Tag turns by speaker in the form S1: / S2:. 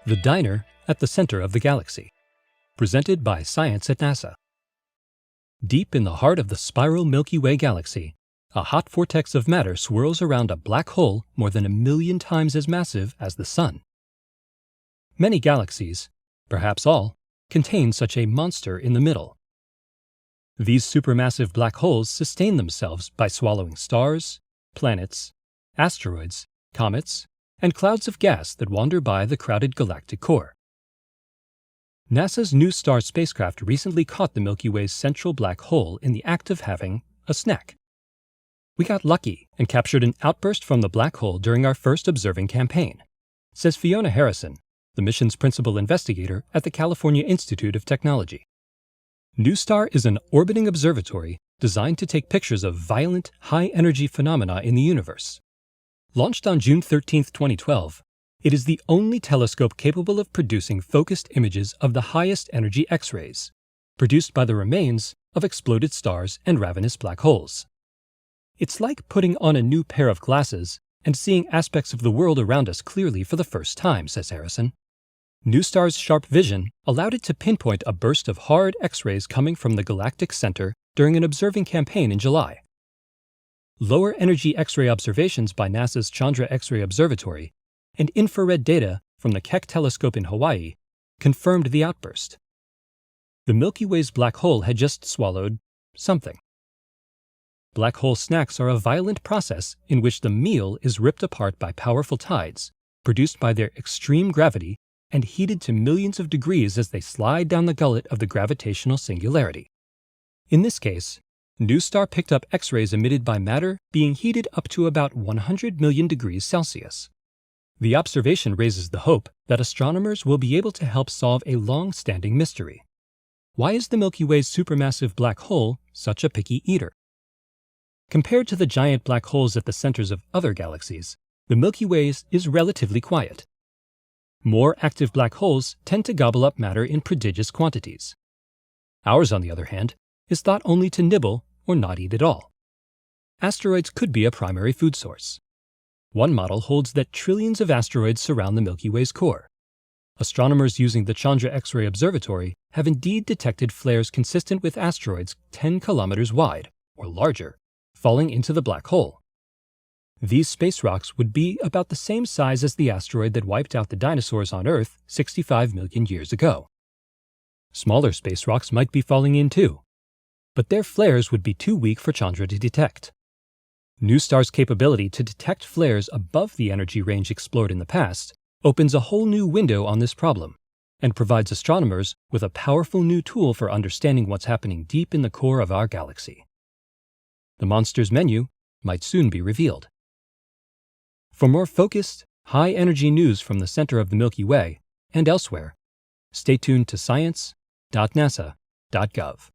S1: The Diner at the Center of the Galaxy, presented by Science at NASA. Deep in the heart of the spiral Milky Way galaxy, a hot vortex of matter swirls around a black hole more than 1,000,000 times as massive as the Sun. Many galaxies, perhaps all, contain such a monster in the middle. These supermassive black holes sustain themselves by swallowing stars, planets, asteroids, comets, and clouds of gas that wander by the crowded galactic core. NASA's New Star spacecraft recently caught the Milky Way's central black hole in the act of having a snack. "We got lucky and captured an outburst from the black hole during our first observing campaign," says Fiona Harrison, the mission's principal investigator at the California Institute of Technology. New Star is an orbiting observatory designed to take pictures of violent, high-energy phenomena in the universe. Launched on June 13, 2012, it is the only telescope capable of producing focused images of the highest energy X-rays, produced by the remains of exploded stars and ravenous black holes. It's like putting on a new pair of glasses and seeing aspects of the world around us clearly for the first time, says Harrison. New Star's sharp vision allowed it to pinpoint a burst of hard X-rays coming from the galactic center during an observing campaign in July. Lower energy X-ray observations by NASA's Chandra X-ray Observatory and infrared data from the Keck telescope in Hawaii confirmed the outburst. The Milky Way's black hole had just swallowed something. Black hole snacks are a violent process in which the meal is ripped apart by powerful tides, produced by their extreme gravity and heated to millions of degrees as they slide down the gullet of the gravitational singularity. In this case, New Star picked up X-rays emitted by matter being heated up to about 100 million degrees Celsius. The observation raises the hope that astronomers will be able to help solve a long-standing mystery. Why is the Milky Way's supermassive black hole such a picky eater? Compared to the giant black holes at the centers of other galaxies, the Milky Way's is relatively quiet. More active black holes tend to gobble up matter in prodigious quantities. Ours, on the other hand, is thought only to nibble or not eat at all. Asteroids could be a primary food source. One model holds that trillions of asteroids surround the Milky Way's core. Astronomers using the Chandra X-ray Observatory have indeed detected flares consistent with asteroids 10 kilometers wide, or larger, falling into the black hole. These space rocks would be about the same size as the asteroid that wiped out the dinosaurs on Earth 65 million years ago. Smaller space rocks might be falling in too, but their flares would be too weak for Chandra to detect. New Star's capability to detect flares above the energy range explored in the past opens a whole new window on this problem and provides astronomers with a powerful new tool for understanding what's happening deep in the core of our galaxy. The monster's menu might soon be revealed. For more focused, high-energy news from the center of the Milky Way and elsewhere, stay tuned to science.nasa.gov.